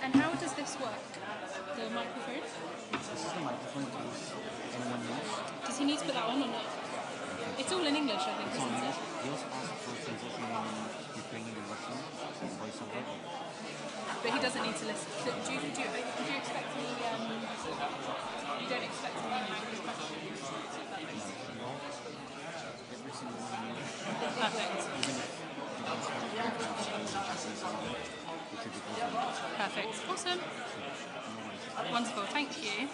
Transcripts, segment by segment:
And how does this work? The microphone? This is the microphone in case anyone needs. Does he need to put that on or not? It's all in English, I think, It's on isn't English. it? He also asked for translation in Ukrainian and Russian voiceover. But he doesn't need to listen. So do you expect any, you don't expect any angry questions? Every single one of you, Perfect. even if you don't start with the typical thing. Perfect. Awesome. Wonderful. Thank you.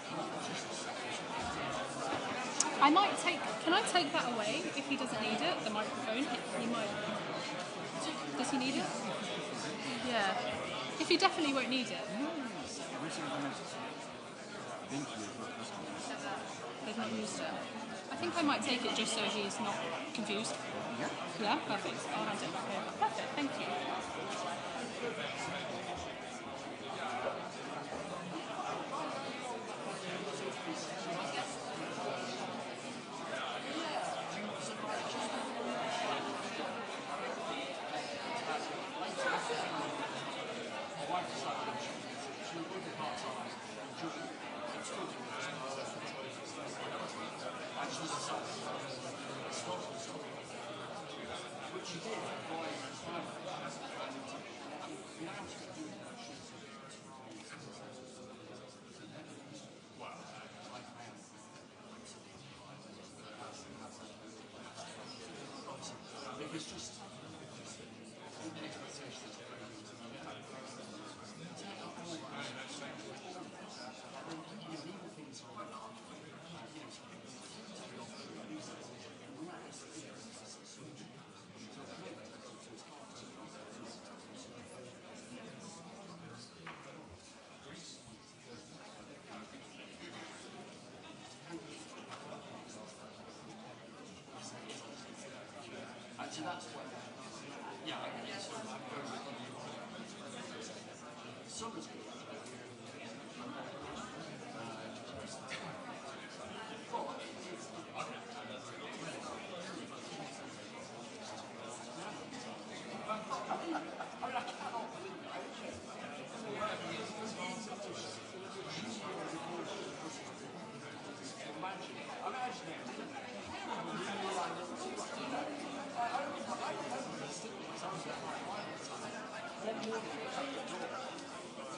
I might take. Can I take that away if he doesn't need it? The microphone. He might. Does he need it? Yeah. If he definitely won't need it, Every single one has been here for customers. they've not used it. I think I might take it just so he's not confused. Yeah? Yeah. Perfect. I'll hand it back over. Perfect. Thank you. So that's what, yeah, I guess. Summer's good.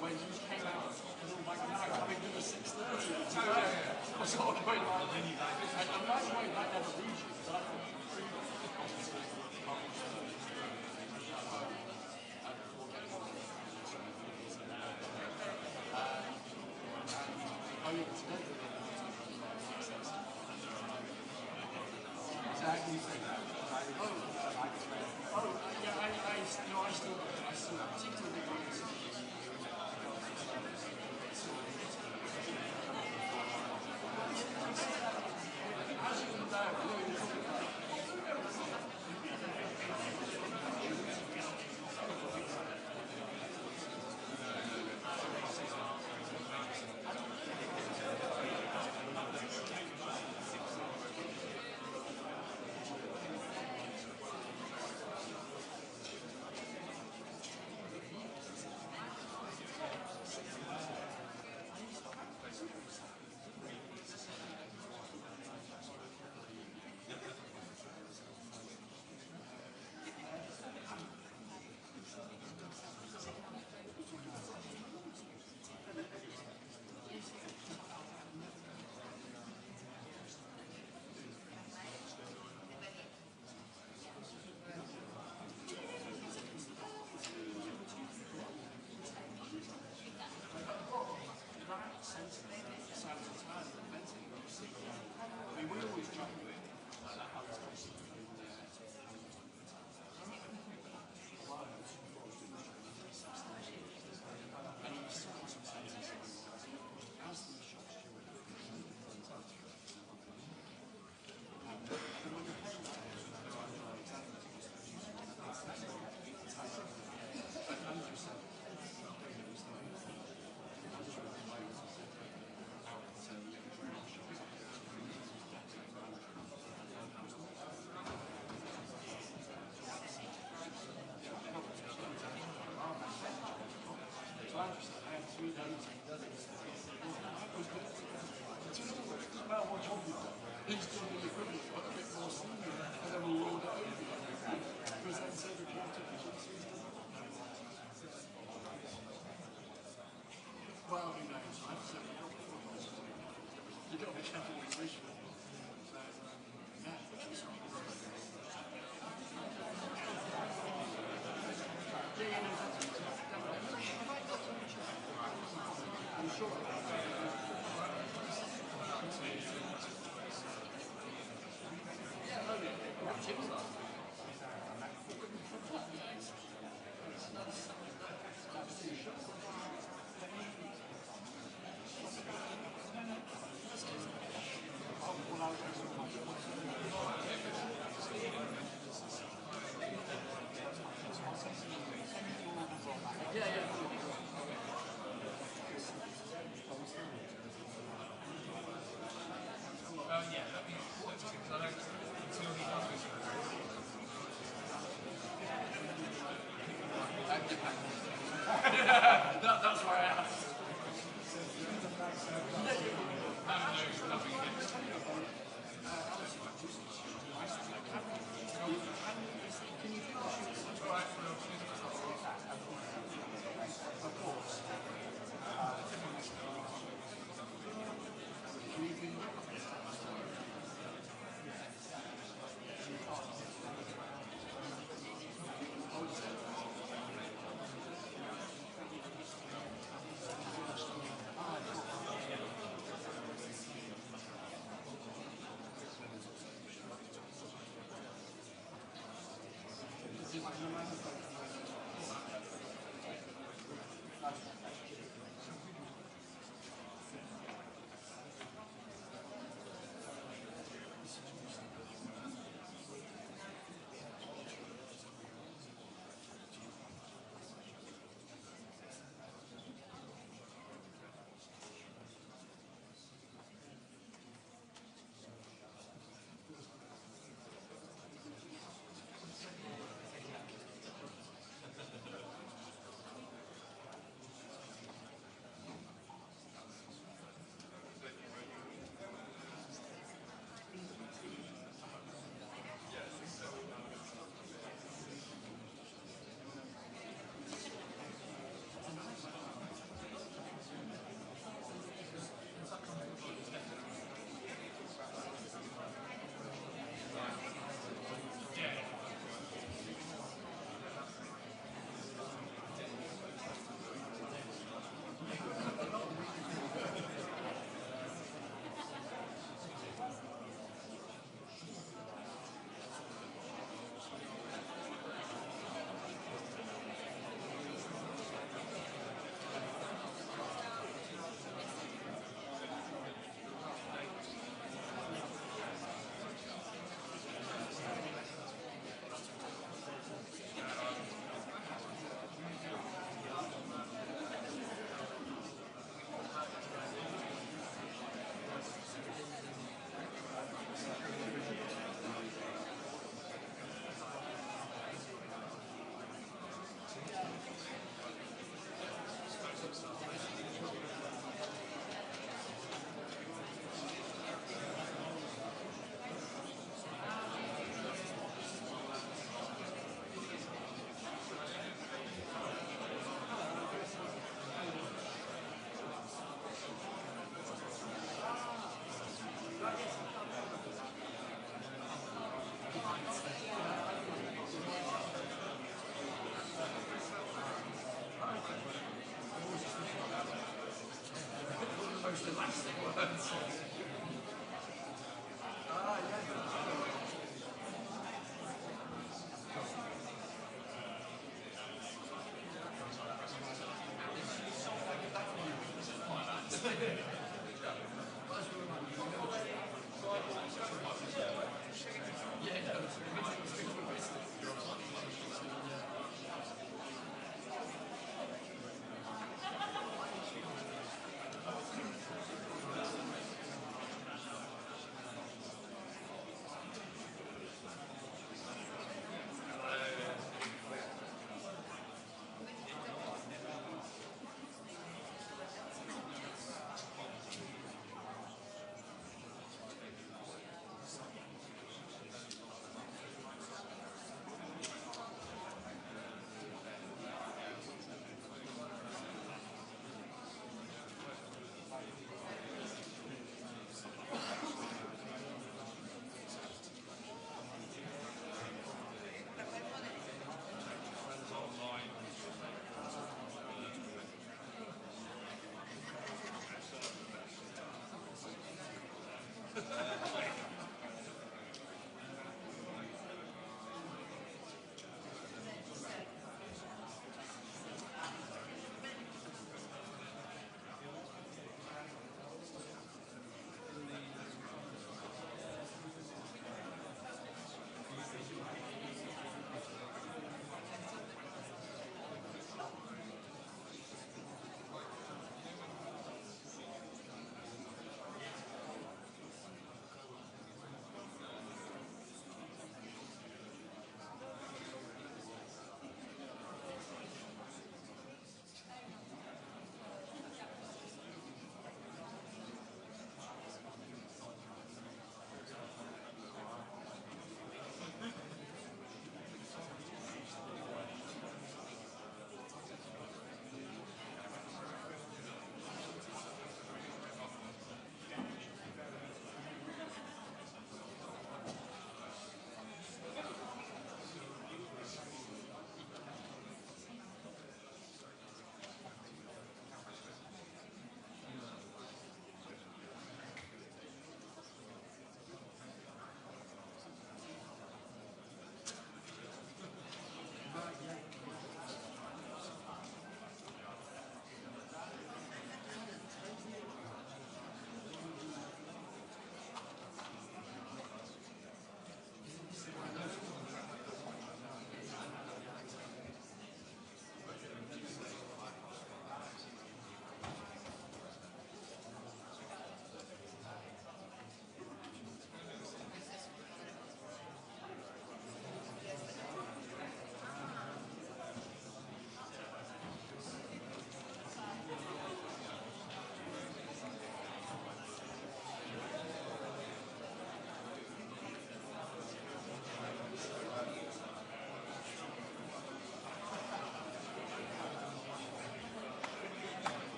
When you came out, like now coming to the 6:30, what's all going on? And I'm not going back never leaves you because I think I still particularly he's doing the equivalent, but a bit more senior, and then we'll roll it over. Presents every quarter. That's why I asked.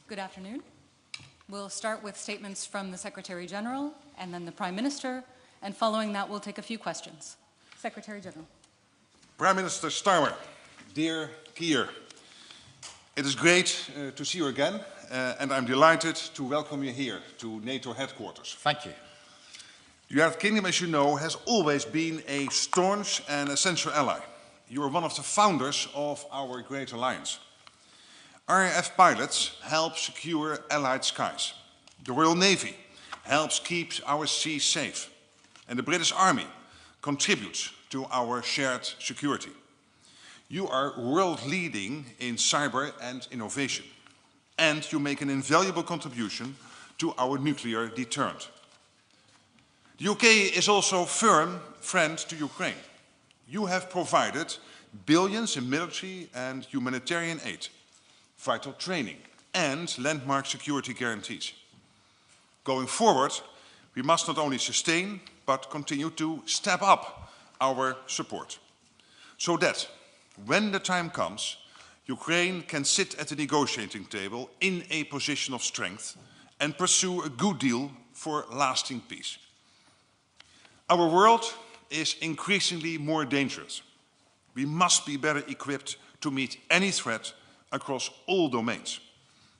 Good afternoon. We'll start with statements from the Secretary General and then the Prime Minister, and following that we'll take a few questions. Secretary General. Prime Minister Starmer, dear Keir, it is great to see you again, and I'm delighted to welcome you here to NATO headquarters. Thank you. The United Kingdom, as you know, has always been a staunch and essential ally. You are one of the founders of our great alliance. RAF pilots help secure Allied skies. The Royal Navy helps keep our seas safe. And the British Army contributes to our shared security. You are world-leading in cyber and innovation. And you make an invaluable contribution to our nuclear deterrent. The UK is also a firm friend to Ukraine. You have provided billions in military and humanitarian aid, vital training, and landmark security guarantees. Going forward, we must not only sustain, but continue to step up our support, so that when the time comes, Ukraine can sit at the negotiating table in a position of strength and pursue a good deal for lasting peace. Our world is increasingly more dangerous. We must be better equipped to meet any threat across all domains,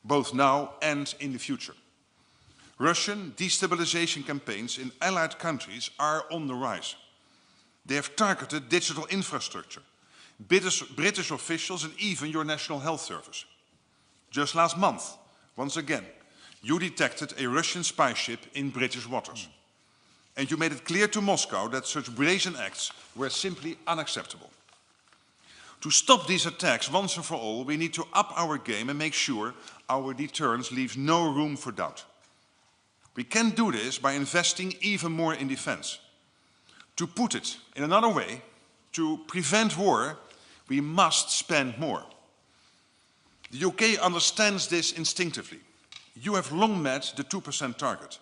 both now and in the future. Russian destabilization campaigns in allied countries are on the rise. They have targeted digital infrastructure, British officials, and even your National Health Service. Just last month, once again, you detected a Russian spy ship in British waters. And you made it clear to Moscow that such brazen acts were simply unacceptable. To stop these attacks once and for all, we need to up our game and make sure our deterrence leaves no room for doubt. We can do this by investing even more in defense. To put it in another way, to prevent war, we must spend more. The UK understands this instinctively. You have long met the 2% target,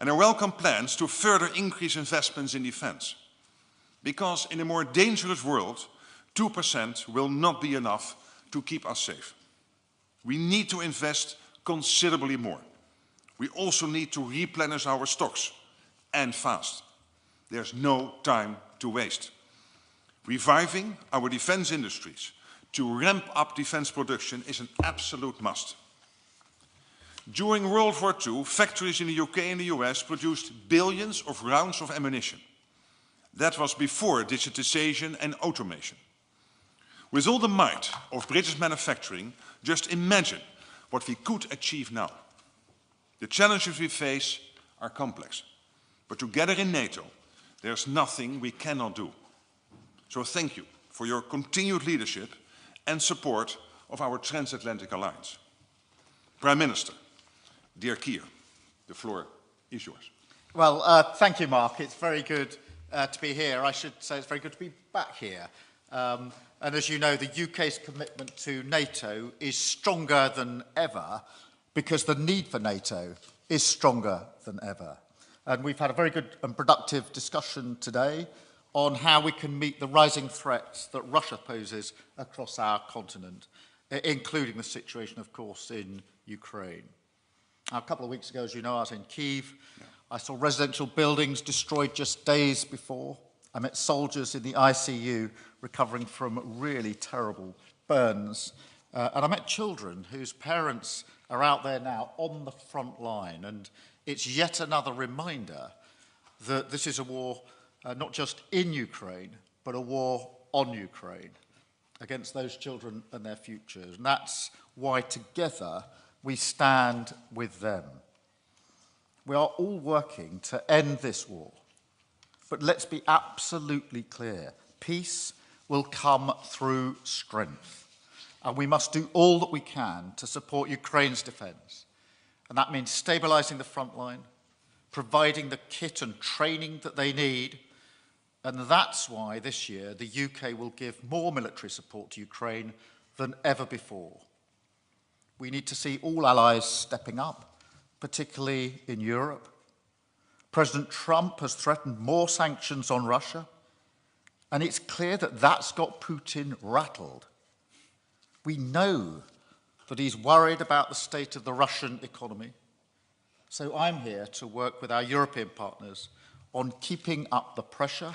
and I welcome plans to further increase investments in defense. Because in a more dangerous world, 2% will not be enough to keep us safe. We need to invest considerably more. We also need to replenish our stocks, and fast. There's no time to waste. Reviving our defense industries to ramp up defense production is an absolute must. During World War II, factories in the UK and the US produced billions of rounds of ammunition. That was before digitization and automation. With all the might of British manufacturing, just imagine what we could achieve now. The challenges we face are complex, but together in NATO, there's nothing we cannot do. So thank you for your continued leadership and support of our transatlantic alliance. Prime Minister, dear Keir, the floor is yours. Well, thank you, Mark. It's very good to be here. I should say it's very good to be back here. And as you know, the UK's commitment to NATO is stronger than ever because the need for NATO is stronger than ever. And we've had a very good and productive discussion today on how we can meet the rising threats that Russia poses across our continent, including the situation, of course, in Ukraine. Now, a couple of weeks ago, as you know, I was in Kyiv. I saw residential buildings destroyed just days before. I met soldiers in the ICU recovering from really terrible burns. And I met children whose parents are out there now on the front line. And it's yet another reminder that this is a war not just in Ukraine, but a war on Ukraine against those children and their futures. And that's why together we stand with them. We are all working to end this war. But let's be absolutely clear. Peace will come through strength. And we must do all that we can to support Ukraine's defence. And that means stabilising the front line, providing the kit and training that they need. And that's why this year the UK will give more military support to Ukraine than ever before. We need to see all allies stepping up, particularly in Europe. President Trump has threatened more sanctions on Russia, and it's clear that that's got Putin rattled. We know that he's worried about the state of the Russian economy. So I'm here to work with our European partners on keeping up the pressure,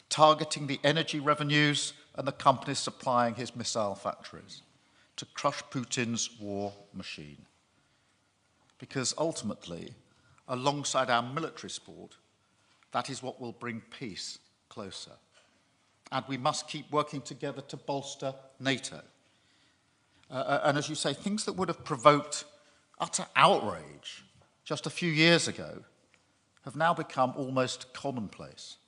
targeting the energy revenues and the companies supplying his missile factories to crush Putin's war machine. Because ultimately, alongside our military support, that is what will bring peace closer. And we must keep working together to bolster NATO. And as you say, things that would have provoked utter outrage just a few years ago have now become almost commonplace.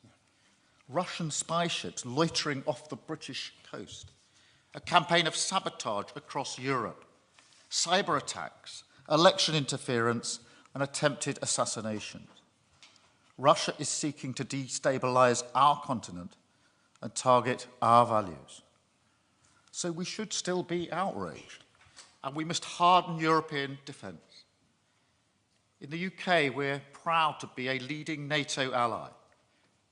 Russian spy ships loitering off the British coast, a campaign of sabotage across Europe, cyber attacks, election interference, and attempted assassinations. Russia is seeking to destabilize our continent and target our values. So we should still be outraged, and we must harden European defence. In the UK, we're proud to be a leading NATO ally,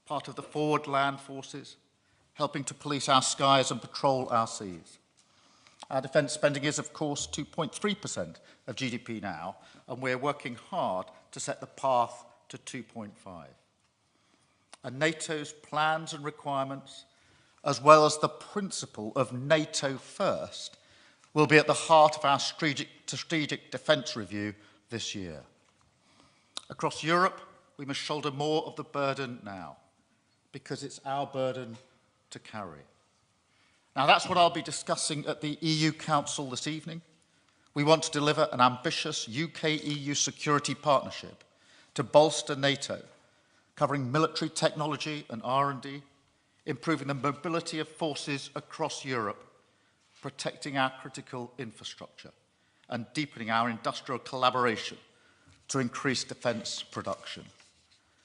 part of the forward land forces, helping to police our skies and patrol our seas. Our defence spending is, of course, 2.3% of GDP now, and we're working hard to set the path to 2.5. And NATO's plans and requirements, as well as the principle of NATO first, will be at the heart of our strategic defence review this year. Across Europe, we must shoulder more of the burden now, because it's our burden to carry. Now, that's what I'll be discussing at the EU Council this evening. We want to deliver an ambitious UK-EU security partnership to bolster NATO, covering military technology and R&D, improving the mobility of forces across Europe, protecting our critical infrastructure, and deepening our industrial collaboration to increase defence production.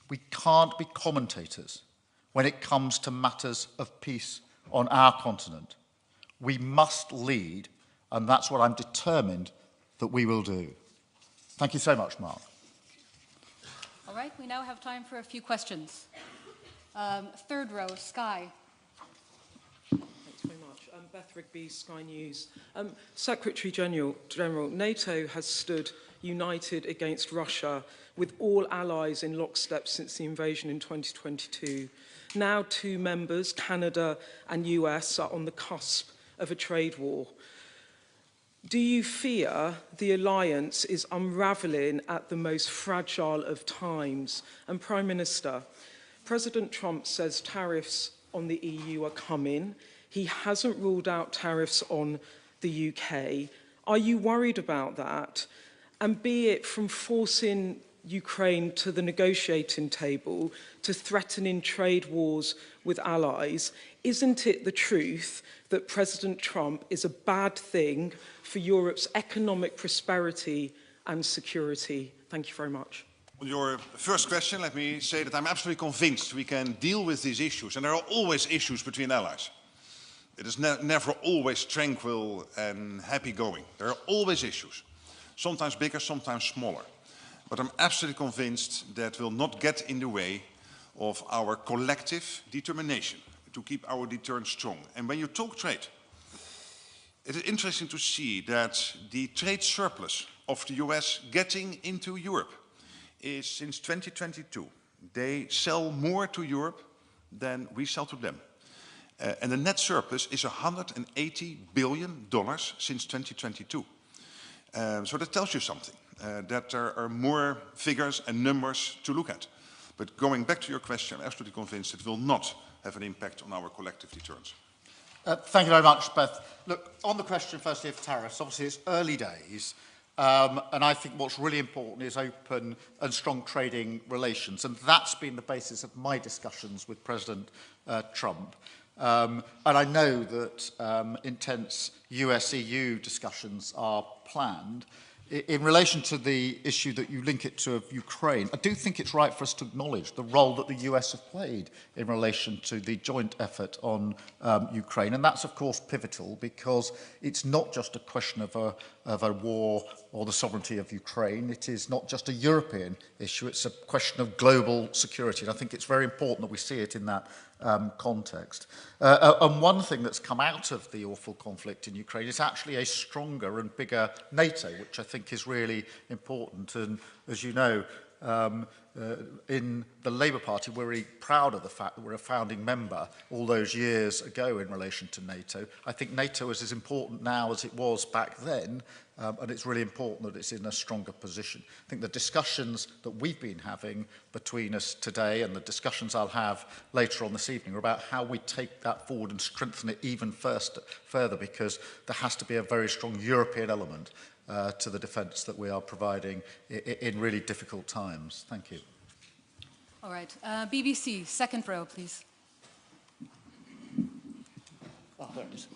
We can't be commentators when it comes to matters of peace on our continent. We must lead, and that's what I'm determined that we will do. Thank you so much, Mark. All right, we now have time for a few questions. Third row, Sky. Thanks very much. Beth Rigby, Sky News. Secretary General, NATO has stood united against Russia with all allies in lockstep since the invasion in 2022. Now 2 members, Canada and US, are on the cusp of a trade war. Do you fear the alliance is unravelling at the most fragile of times? And Prime Minister, President Trump says tariffs on the EU are coming. He hasn't ruled out tariffs on the UK. Are you worried about that? And be it from forcing Ukraine to the negotiating table to threatening trade wars with allies, isn't it the truth that President Trump is a bad thing for Europe's economic prosperity and security? Thank you very much. On your first question, let me say that I'm absolutely convinced we can deal with these issues, and there are always issues between allies. It is never always tranquil and happy-going. There are always issues, sometimes bigger, sometimes smaller. But I'm absolutely convinced that will not get in the way of our collective determination to keep our deterrence strong. And when you talk trade, it is interesting to see that the trade surplus of the US getting into Europe is since 2022. They sell more to Europe than we sell to them. And the net surplus is $180 billion since 2022. So that tells you something. That there are more figures and numbers to look at. But going back to your question, I'm absolutely convinced it will not have an impact on our collective deterrence. Thank you very much, Beth. Look, on the question firstly of tariffs, obviously it's early days, and I think what's really important is open and strong trading relations, and that's been the basis of my discussions with President Trump. And I know that intense US-EU discussions are planned. In relation to the issue that you link it to of Ukraine, I do think it's right for us to acknowledge the role that the US have played in relation to the joint effort on Ukraine. And that's, of course, pivotal because it's not just a question of a war or the sovereignty of Ukraine. It is not just a European issue, it's a question of global security. And I think it's very important that we see it in that context. And one thing that's come out of the awful conflict in Ukraine is actually a stronger and bigger NATO, which I think is really important. And as you know, in the Labour Party, we're really proud of the fact that we're a founding member all those years ago in relation to NATO. I think NATO is as important now as it was back then, and it's really important that it's in a stronger position. I think the discussions that we've been having between us today and the discussions I'll have later on this evening are about how we take that forward and strengthen it even further, because there has to be a very strong European element to the defence that we are providing in really difficult times. Thank you. All right. BBC, second row, please. Oh, there it is.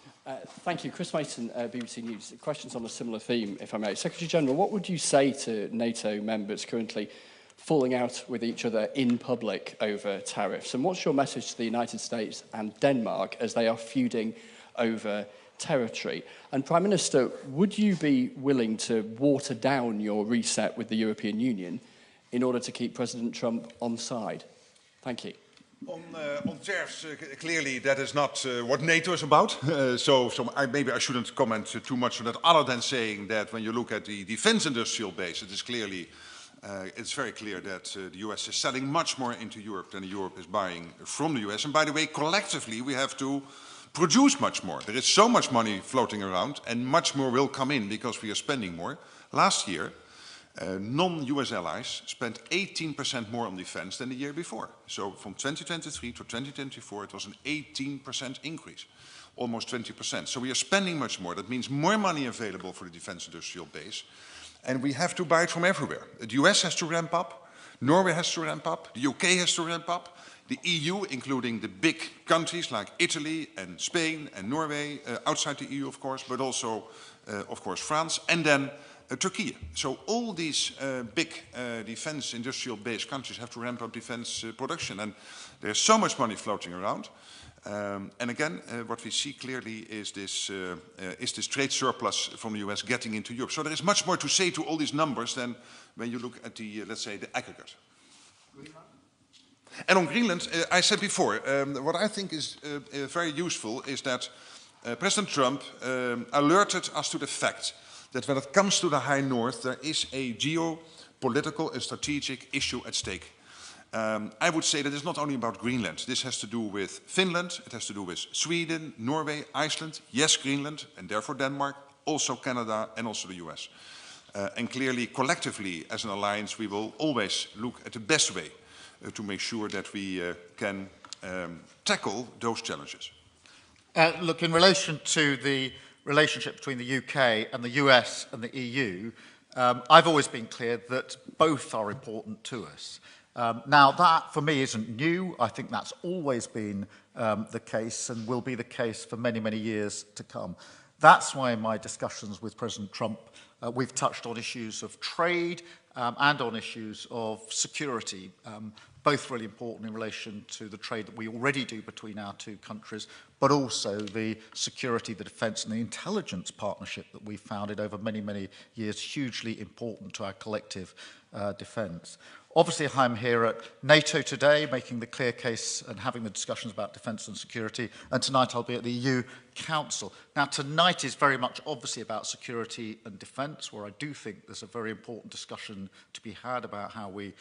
Thank you. Chris Mason, BBC News. Questions on a similar theme, if I may. Secretary General, what would you say to NATO members currently falling out with each other in public over tariffs? And what's your message to the United States and Denmark as they are feuding over territory? And Prime Minister, would you be willing to water down your reset with the European Union in order to keep President Trump on side? Thank you. On tariffs, clearly that is not what NATO is about. Maybe I shouldn't comment too much on that, other than saying that when you look at the defense industrial base, it is clearly, it's very clear that the US is selling much more into Europe than Europe is buying from the US. And by the way, collectively, we have to produce much more. There is so much money floating around, and much more will come in because we are spending more. Last year, non-US allies spent 18% more on defense than the year before. So from 2023 to 2024, it was an 18% increase, almost 20%. So we are spending much more. That means more money available for the defense industrial base, and we have to buy it from everywhere. The US has to ramp up, Norway has to ramp up, the UK has to ramp up, the EU, including the big countries like Italy and Spain and Norway, outside the EU, of course, but also, of course, France, and then Turkey. So all these big defense industrial-based countries have to ramp up defense production, and there's so much money floating around. And again, what we see clearly is this trade surplus from the US getting into Europe. So there is much more to say to all these numbers than when you look at the, let's say, the aggregate. And on Greenland, I said before, what I think is very useful is that President Trump alerted us to the fact that when it comes to the High North, there is a geopolitical and strategic issue at stake. I would say that it's not only about Greenland. This has to do with Finland, it has to do with Sweden, Norway, Iceland, yes, Greenland, and therefore Denmark, also Canada, and also the US. And clearly, collectively, as an alliance, we will always look at the best way to make sure that we can tackle those challenges. Look, in relation to the relationship between the UK and the US and the EU, I've always been clear that both are important to us. Now, that for me isn't new. I think that's always been the case and will be the case for many, many years to come. That's why in my discussions with President Trump, we've touched on issues of trade and on issues of security, both really important in relation to the trade that we already do between our two countries, but also the security, the defence and the intelligence partnership that we've founded over many, many years, hugely important to our collective defence. Obviously, I'm here at NATO today, making the clear case and having the discussions about defence and security, and tonight I'll be at the EU Council. Now, tonight is very much obviously about security and defence, where I do think there's a very important discussion to be had about how we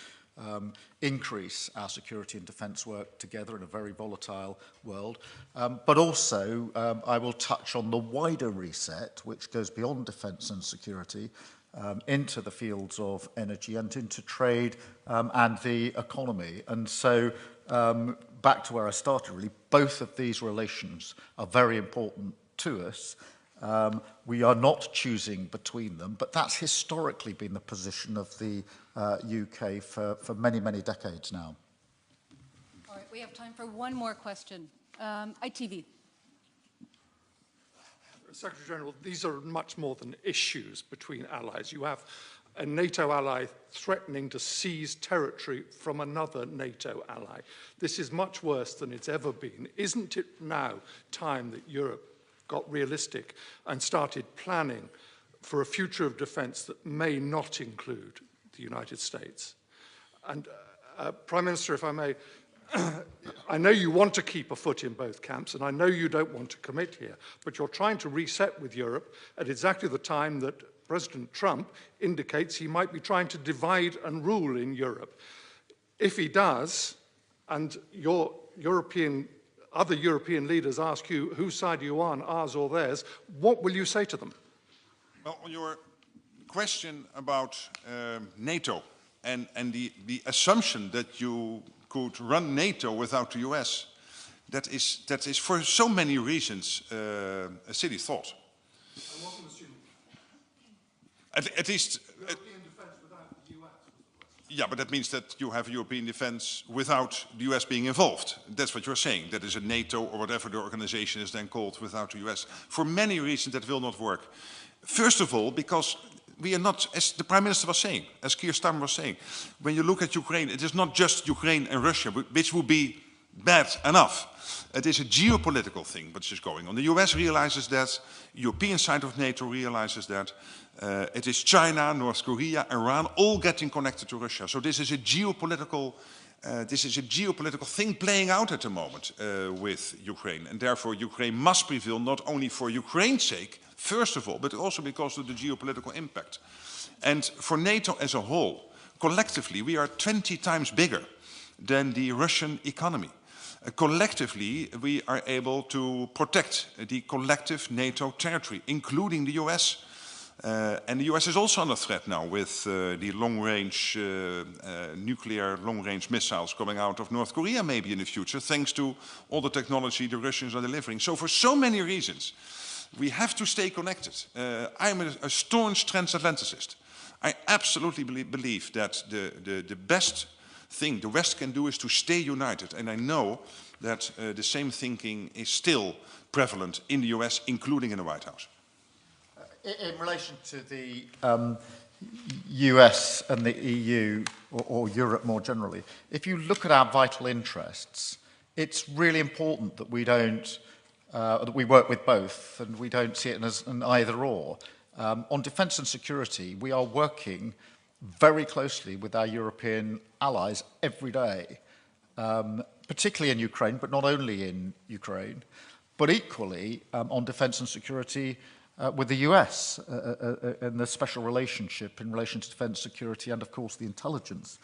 increase our security and defence work together in a very volatile world. But also, I will touch on the wider reset, which goes beyond defence and security, into the fields of energy and into trade and the economy. And so, back to where I started, really, both of these relations are very important to us. We are not choosing between them, but that's historically been the position of the UK for many, many decades now. All right, we have time for one more question. ITV. Secretary General, these are much more than issues between allies. You have a NATO ally threatening to seize territory from another NATO ally. This is much worse than it's ever been. Isn't it now time that Europe got realistic and started planning for a future of defence that may not include the United States. And Prime Minister, if I may, I know you want to keep a foot in both camps, and I know you don't want to commit here, but you're trying to reset with Europe at exactly the time that President Trump indicates he might be trying to divide and rule in Europe. If he does, and your other European leaders ask you, whose side are you on, ours or theirs, what will you say to them? Well, on your question about NATO and the assumption that you could run NATO without the US, that is for so many reasons a silly thought. I wasn't assuming. At least... European defence without the US. Yeah, but that means that you have European defence without the US being involved. That's what you're saying. That is a NATO or whatever the organization is then called without the US. For many reasons that will not work. First of all, because we are not, as the Prime Minister was saying, as Keir Starmer was saying, when you look at Ukraine, it is not just Ukraine and Russia, which would be bad enough. It is a geopolitical thing which is going on. The US realizes that, the European side of NATO realizes that. It is China, North Korea, Iran, all getting connected to Russia. So this is a geopolitical thing playing out at the moment with Ukraine. And therefore Ukraine must prevail not only for Ukraine's sake, first of all, but also because of the geopolitical impact. And for NATO as a whole, collectively, we are 20 times bigger than the Russian economy. Collectively, we are able to protect the collective NATO territory, including the US. And the US is also under threat now with the long-range nuclear long-range missiles coming out of North Korea maybe in the future, thanks to all the technology the Russians are delivering. So for so many reasons, we have to stay connected. I'm a staunch transatlanticist. I absolutely believe that the best thing the West can do is to stay united. And I know that the same thinking is still prevalent in the US, including in the White House. In relation to the US and the EU, or Europe more generally, if you look at our vital interests, it's really important that we don't, that we work with both and we don't see it as an either or. On defence and security, we are working very closely with our European allies every day, particularly in Ukraine, but not only in Ukraine, but equally on defence and security with the US and the special relationship in relation to defence, security and, of course, the intelligence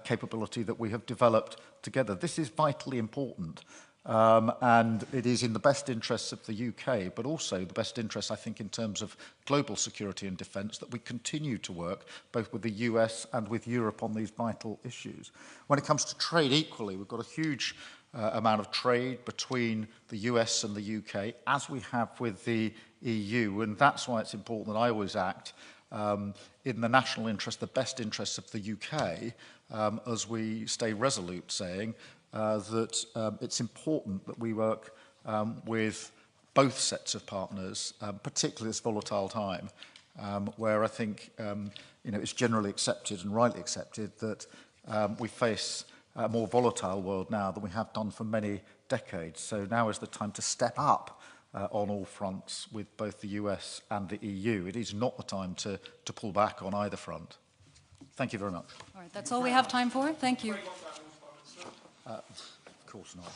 capability that we have developed together. This is vitally important. And it is in the best interests of the UK, but also the best interests, I think, in terms of global security and defence, that we continue to work both with the US and with Europe on these vital issues. When it comes to trade equally, we've got a huge amount of trade between the US and the UK, as we have with the EU, and that's why it's important that I always act in the national interest, the best interests of the UK, as we stay resolute saying that it's important that we work with both sets of partners, particularly this volatile time, where I think it's generally accepted and rightly accepted that we face a more volatile world now than we have done for many decades. So now is the time to step up on all fronts with both the US and the EU. It is not the time to pull back on either front. Thank you very much. All right, that's all we have time for. Thank you. Of course not.